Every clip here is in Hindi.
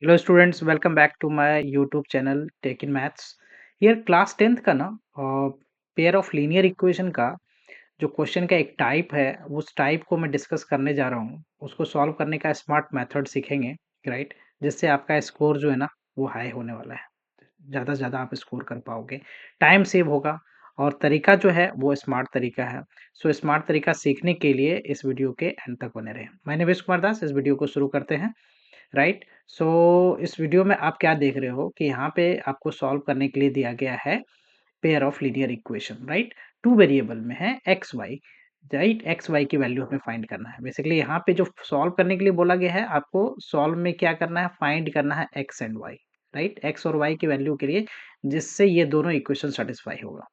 Hello students, welcome back to my YouTube channel Tech in Maths. यार क्लास 10th का ना पेयर ऑफ लीनियर इक्वेशन का जो क्वेश्चन का एक टाइप है, उस टाइप को मैं डिस्कस करने जा रहा हूँ। उसको सॉल्व करने का स्मार्ट मेथड सीखेंगे, राइट? जिससे आपका स्कोर जो है ना वो हाई होने वाला है। ज़्यादा से ज़्यादा आप स्कोर कर पाओगे, टाइम सेव होगा और तरीका जो है वो स्मार्ट तरीका है। सो स्मार्ट तरीका सीखने के लिए इस वीडियो के एंड तक बने रहें। मैं निवेश कुमार दास, इस वीडियो को शुरू करते हैं। राइट। सो इस वीडियो में आप क्या देख रहे हो कि यहाँ पे आपको सॉल्व करने के लिए दिया गया है pair of linear equation, right? Two variable में है x y, right? X y की वैल्यू हमें फाइंड करना है। बेसिकली यहाँ पे जो सॉल्व करने के लिए बोला गया है, आपको सॉल्व में क्या करना है, फाइंड करना है x and y, right? X और वाई की वैल्यू के लिए, जिससे ये दोनों इक्वेशन सेटिस्फाई होगा,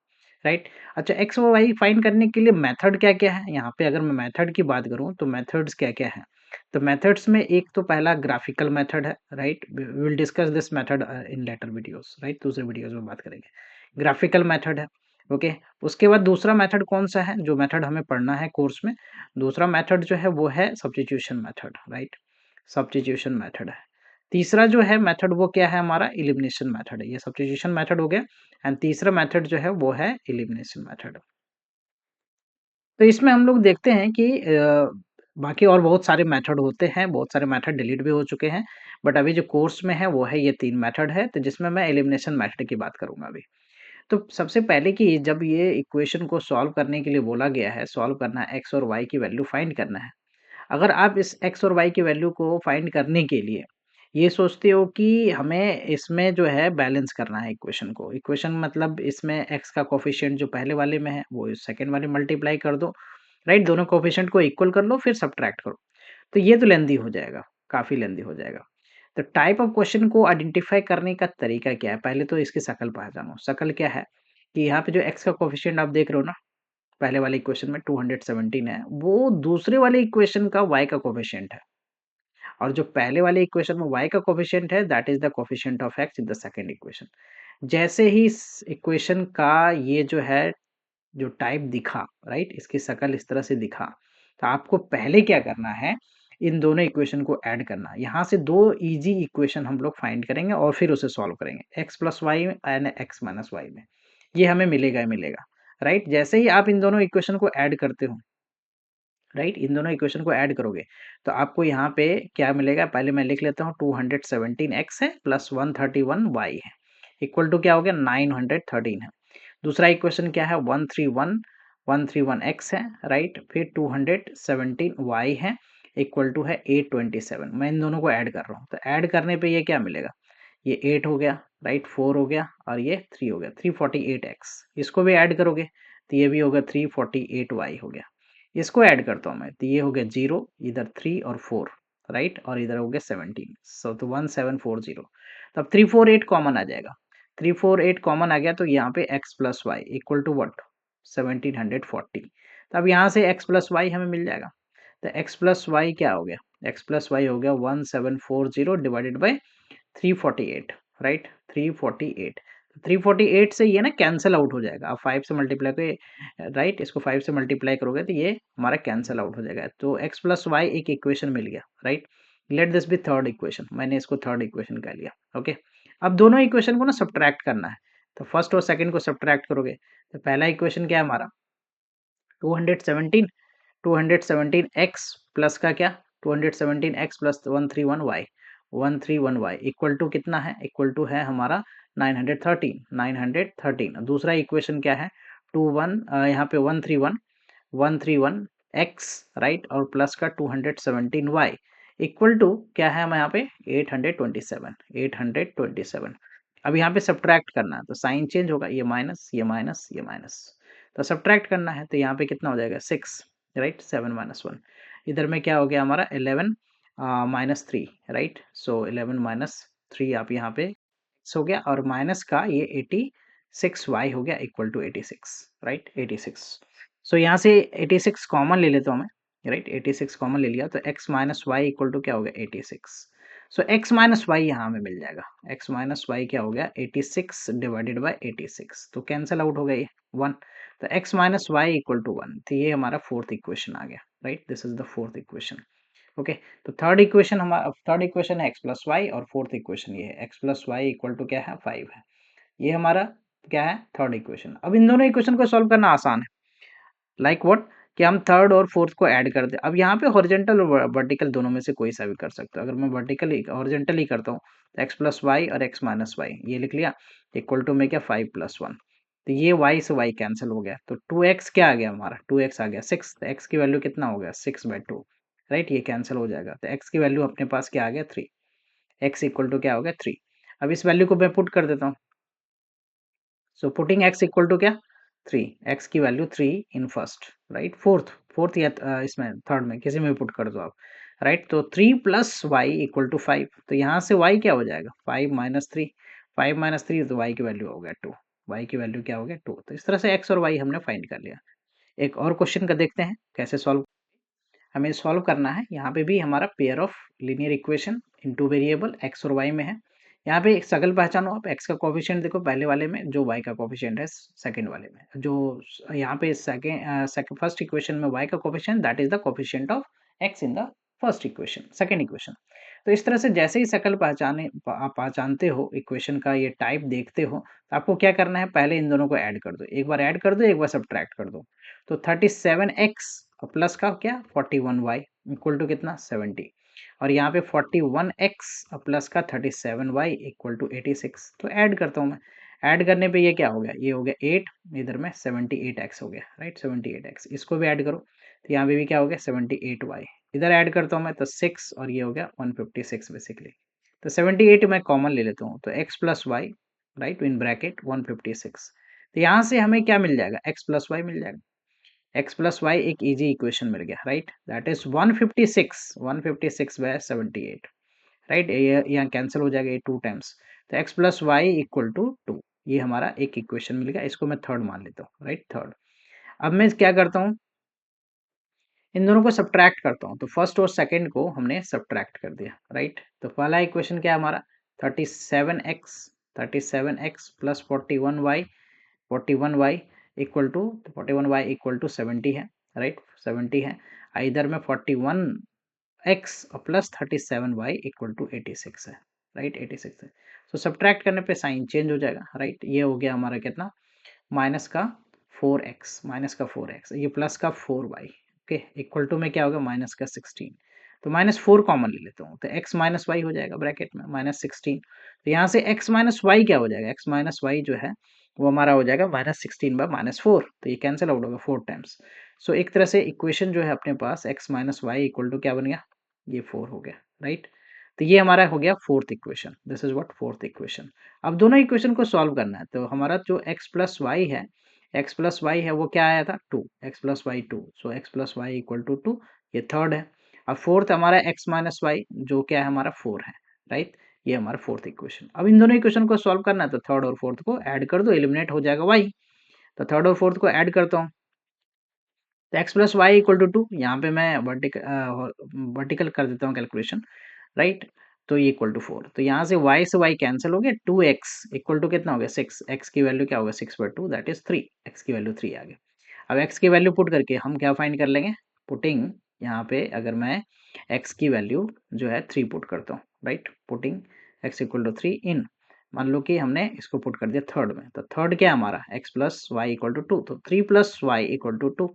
राइट? अच्छा, एक्स और वाई फाइंड करने के लिए मेथड क्या क्या है यहाँ पे? अगर मैं मेथड की बात करूँ तो मेथड्स क्या क्या है? तो मेथड्स में एक तो पहला ग्राफिकल मेथड है, right? We will discuss this method in later videos, right? दूसरे वीडियोस में बात करेंगे। ग्राफिकल मेथड है, ओके। उसके बाद दूसरा मेथड कौन सा है जो मेथड हमें पढ़ना है कोर्स में? दूसरा मेथड जो है वो है substitution method, right? Substitution method है। तीसरा जो है मेथड वो क्या है हमारा? एलिमिनेशन मेथड है। ये सब्स्टिट्यूशन मेथड हो गया एंड तीसरा मेथड जो है वो है एलिमिनेशन मेथड। तो इसमें हम लोग देखते हैं कि बाकी और बहुत सारे मेथड होते हैं, बहुत सारे मेथड डिलीट भी हो चुके हैं, बट अभी जो कोर्स में है वो है ये 3 मेथड है, तो जिसमें मैं एलिमिनेशन मेथड की बात करूँगा अभी। तो सबसे पहले कि जब ये इक्वेशन को सॉल्व करने के लिए बोला गया है, सॉल्व करना है, एक्स और वाई की वैल्यू फाइंड करना है। अगर आप इस एक्स और वाई की वैल्यू को फाइंड करने के लिए ये सोचते हो कि हमें इसमें जो है बैलेंस करना है इक्वेशन को, इक्वेशन मतलब इसमें एक्स का कोफिशिएंट जो पहले वाले में है वो इस सेकंड वाले मल्टीप्लाई कर दो, राइट? दोनों कोफिशिएंट को इक्वल कर लो फिर सब्ट्रैक्ट करो, तो ये तो लेंदी हो जाएगा, काफी लेंदी हो जाएगा। तो टाइप ऑफ क्वेश्चन को आइडेंटिफाई करने का तरीका क्या है? पहले तो इसकी शक्ल पहचानो। शक्ल क्या है कि यहाँ पे जो एक्स का कोफिशिएंट आप देख रहे हो ना, पहले वाले इक्वेशन में 217 है, वो दूसरे वाले इक्वेशन का y का कोफिशिएंट है। और जो पहले वाले इक्वेशन में y का कोफिशिएंट है, that is the coefficient of x in the second equation. जैसे ही इस इक्वेशन का ये जो है, जो टाइप दिखा, राइट? इसकी शक्ल इस तरह से दिखा, तो आपको पहले क्या करना है, इन दोनों इक्वेशन को ऐड करना। यहाँ से दो इजी इक्वेशन हम लोग फाइंड करेंगे और फिर उसे सॉल्व करेंगे x plus y and x minus y में। ये हमें मिलेगा ही मिलेगा, राइट? जैसे ही आप इन दोनों इक्वेशन को ऐड करते हो, राइट, इन दोनों इक्वेशन को ऐड करोगे तो आपको यहाँ पे क्या मिलेगा? पहले मैं लिख लेता हूँ, 217x है प्लस 131y है, इक्वल टू क्या हो गया? 913 है। दूसरा इक्वेशन क्या है? 131 है, राइट? फिर 217y है, इक्वल टू है 827। मैं इन दोनों को ऐड कर रहा हूँ, तो ऐड करने पे ये क्या मिलेगा? ये 8 हो गया, राइट? 4 हो गया और ये 3 हो गया, 348x। इसको भी ऐड करोगे तो ये भी होगा 348y हो गया। इसको ऐड करता हूँ मैं, तो ये हो गया 0, इधर 3 और 4, राइट? और इधर हो गया 17, सो तो 1740। तब 348 कॉमन आ जाएगा। 348 कॉमन आ गया तो यहाँ पे x plus y equal to what? 1740। तब यहाँ से x प्लस वाई हमें मिल जाएगा। तो x प्लस वाई क्या हो गया? x प्लस वाई हो गया 1740 डिवाइडेड बाई 348, राइट? 348। 348 से ये ना कैंसिल आउट हो जाएगा। आप 5 से मल्टीप्लाई करोगे, राइट? इसको 5 से मल्टीप्लाई करोगे तो ये हमारा कैंसिल आउट हो जाएगा। तो x प्लस वाई एक इक्वेशन मिल गया, right? Let this be third equation. मैंने इसको थर्ड इक्वेशन कह लिया, ओके। अब दोनों इक्वेशन को ना सब्ट्रैक्ट करना है, तो फर्स्ट और सेकंड को सब्ट्रैक्ट करोगे तो पहला इक्वेशन क्या है हमारा? 217, 217x प्लस का क्या? 217x plus 131y, 131y equal to कितना है? इक्वल टू है हमारा 913, 913। दूसरा इक्वेशन क्या है? 21, यहाँ पे 131, 131x, राइट? और प्लस का 217y इक्वल टू क्या है? हम यहाँ पे 827, 827। अब यहाँ पे सब्ट्रैक्ट करना है तो साइन चेंज होगा, ये माइनस, ये माइनस, ये माइनस। तो सब्ट्रैक्ट करना है तो यहाँ पे कितना हो जाएगा? 6, राइट? 7 माइनस 1। इधर में क्या हो गया हमारा? 11 माइनस 3, राइट? सो 11 माइनस 3 आप यहाँ पे हो गया और माइनस का ये 86y हो गया इक्वल टू 86, राइट? 86। सो यहाँ से 86 कॉमन ले लेता हूँ मैं, राइट? 86 कॉमन ले लिया तो x minus y equal to क्या हो गया? 86। सो x माइनस वाई यहाँ हमें मिल जाएगा। x माइनस वाई क्या हो गया? 86 डिवाइडेड बाई 86, तो कैंसिल आउट हो गया ये 1। तो x minus y equal to 1, तो ये हमारा फोर्थ इक्वेशन आ गया, right? This is the fourth equation. Okay, तो थर्ड इक्वेशन है एक्स प्लस वाई और फोर्थ इक्वेशन ये है x plus y equal to क्या है 5 है। ये हमारा क्या है थर्ड इक्वेशन। अब इन दोनों इक्वेशन को सॉल्व करना आसान है। लाइक व्हाट कि हम थर्ड और फोर्थ को ऐड कर दें। अब यहाँ पे हॉरिजॉन्टल और वर्टिकल दोनों में से कोई सा भी कर सकते हो। अगर मैं वर्टिकली हॉरिजॉन्टली करता हूँ तो एक्स प्लस वाई और एक्स माइनस वाई ये लिख लिया इक्वल टू में क्या 5+1। तो ये y से y कैंसिल हो गया तो 2x क्या आ गया हमारा 2x आ गया 6। तो x की वैल्यू कितना हो गया 6/2 राइट। ये कैंसिल हो जाएगा तो x की वैल्यू अपने पास क्या आ गया 3। x इक्वल टू क्या हो गया 3। अब इस वैल्यू को मैं पुट कर देता हूँ। So putting x equal to क्या 3। x की वैल्यू 3 इन फर्स्ट राइट फोर्थ या इसमें थर्ड में किसी में भी पुट कर दो आप राइट। तो 3 प्लस वाई इक्वल टू 5। तो यहाँ से y क्या हो जाएगा 5-3। 5-3 तो y की वैल्यू हो गया 2। y की वैल्यू क्या हो गया 2। तो इस तरह से x और y हमने फाइंड कर लिया। एक और क्वेश्चन का देखते हैं कैसे सॉल्व हमें सॉल्व करना है। यहाँ पे भी हमारा pair of linear equation in two variable x और वाई में है। यहाँ पे एक सकल पहचानो आप एक्स का कोफिशिएंट देखो पहले वाले में जो वाई का कोफिशिएंट है सेकंड वाले में जो यहाँ पे सेकंड फर्स्ट इक्वेशन में वाई का coefficient that is the coefficient of x in the first equation second equation. तो इस तरह से जैसे ही सकल आप पहचानते हो इक्वेशन का ये टाइप देखते हो तो आपको क्या करना है पहले इन दोनों को ऐड कर दो। एक बार ऐड कर दो एक बार सब्ट्रैक्ट कर दो। तो 37x प्लस का क्या 41y इक्वल टू कितना 70 और यहाँ पे 41x प्लस का 37y इक्वल टू 86। तो ऐड करता हूँ मैं। ऐड करने पे ये क्या हो गया ये हो गया 8 इधर में 78x हो गया राइट 78x इसको भी ऐड करो तो यहाँ पे भी क्या हो गया 78y इधर ऐड करता हूँ मैं तो 6 और ये हो गया 156 बेसिकली। तो 78 मैं कॉमन ले लेता हूँ तो x plus y right in bracket 156। तो यहाँ से हमें क्या मिल जाएगा x प्लस वाई मिल जाएगा। x प्लस वाई एक इजी इक्वेशन मिल गया राइट दैट इज 156/78 राइट। ये यहाँ कैंसिल हो जाएगा ये 2 टाइम्स। तो x plus y equal to 2 ये हमारा एक इक्वेशन मिल गया। इसको मैं थर्ड मान लेता हूँ राइट थर्ड। अब मैं क्या करता हूँ इन दोनों को सब्ट्रैक्ट करता हूँ। तो फर्स्ट और सेकंड को हमने सब्ट्रैक्ट कर दिया राइट। तो पहला इक्वेशन क्या है हमारा 37x plus 41y equal to 41y equal to 70 है राइट 70 है। इधर में 41x plus 37y equal to 86 है राइट 86 है। तो सब्ट्रैक्ट करने पे साइन चेंज हो जाएगा राइट। ये हो गया हमारा कितना माइनस का 4x ये प्लस का 4y ओके इक्वल टू में क्या होगा माइनस का 16। तो -4 कॉमन ले लेता हूँ तो x माइनस वाई हो जाएगा ब्रैकेट में -16। तो यहाँ से x माइनस वाई क्या हो जाएगा x माइनस वाई जो है वो हमारा हो जाएगा -16/-4। तो ये कैंसिल आउट होगा 4 टाइम्स। सो एक तरह से इक्वेशन जो है अपने पास x minus y equal to क्या बन गया ये 4 हो गया राइट। तो ये हमारा हो गया fourth equation this is what fourth equation. अब दोनों इक्वेशन को सॉल्व करना है तो हमारा जो x प्लस वाई है वो क्या आया था 2 x plus y 2। So x plus y equal to 2 ये थर्ड है। अब फोर्थ हमारा x माइनस वाई जो क्या है हमारा 4 है राइट। ये हमारा फोर्थ इक्वेशन। अब इन दोनों इक्वेशन को सॉल्व करना है तो थर्ड और फोर्थ को ऐड कर दो एलिमिनेट हो जाएगा y। तो थर्ड और फोर्थ को ऐड करता हूँ तो x plus y equal to 2 यहाँ पे मैं वर्टिकल कर देता हूँ कैलकुलेशन राइट। तो ये इक्वल टू 4। तो यहाँ से y कैंसिल हो गया 2x इक्वल टू कितना हो गया 6। x की वैल्यू क्या होगा 6/2 दैट इज 3 x की वैल्यू 3 आ गई। अब x की वैल्यू पुट करके हम क्या फाइंड कर लेंगे पुटिंग यहाँ पे अगर मैं x की वैल्यू जो है 3 पुट करता हूँ right putting x equal to 3 in मान लो कि हमने इसको पुट कर दिया थर्ड में। तो थर्ड क्या है हमारा x plus y equal to 2 तो 3 प्लस वाई इक्वल टू 2।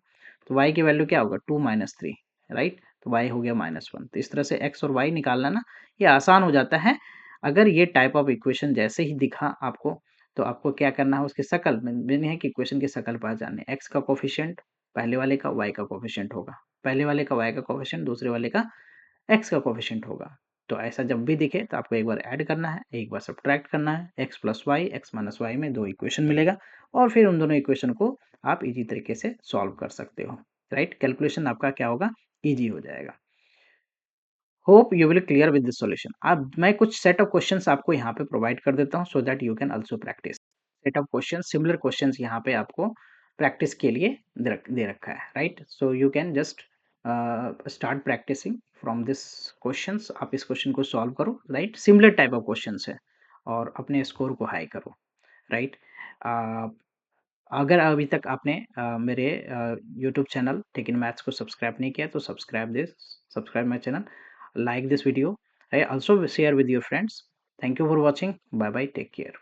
तो y की वैल्यू क्या होगा 2-3 राइट। तो y हो गया -1। तो इस तरह से x और y निकालना ना ये आसान हो जाता है। अगर ये टाइप ऑफ इक्वेशन जैसे ही दिखा आपको तो आपको क्या करना है उसकी शकल मैंने है कि इक्वेशन की शकल पहचाननी x का कोफिशिएंट पहले वाले का y का कोफिशिएंट होगा पहले वाले का y का कोफिशिएंट दूसरे वाले का x का कोफिशिएंट होगा। तो ऐसा जब भी दिखे तो आपको एक बार ऐड करना है एक बार सब्ट्रैक्ट करना है x plus y x minus y में दो इक्वेशन मिलेगा और फिर उन दोनों इक्वेशन को आप इजी तरीके से सॉल्व कर सकते हो राइट। कैलकुलेशन आपका क्या होगा इजी हो जाएगा। Hope you will clear with this solution. अब मैं कुछ सेट ऑफ क्वेश्चंस आपको यहाँ पे प्रोवाइड कर देता हूँ so that you can also practice. Set of questions similar questions यहाँ पे आपको प्रैक्टिस के लिए दे रखा है right. So you can just start practicing from this questions. आप इस क्वेश्चन को सॉल्व करो right similar type of questions है और अपने स्कोर को हाई करो राइट। अगर अभी तक आपने मेरे YouTube channel Tech in Maths को सब्सक्राइब नहीं किया तो subscribe my channel, like this video, I also share with your friends. Thank you for watching, bye bye, take care.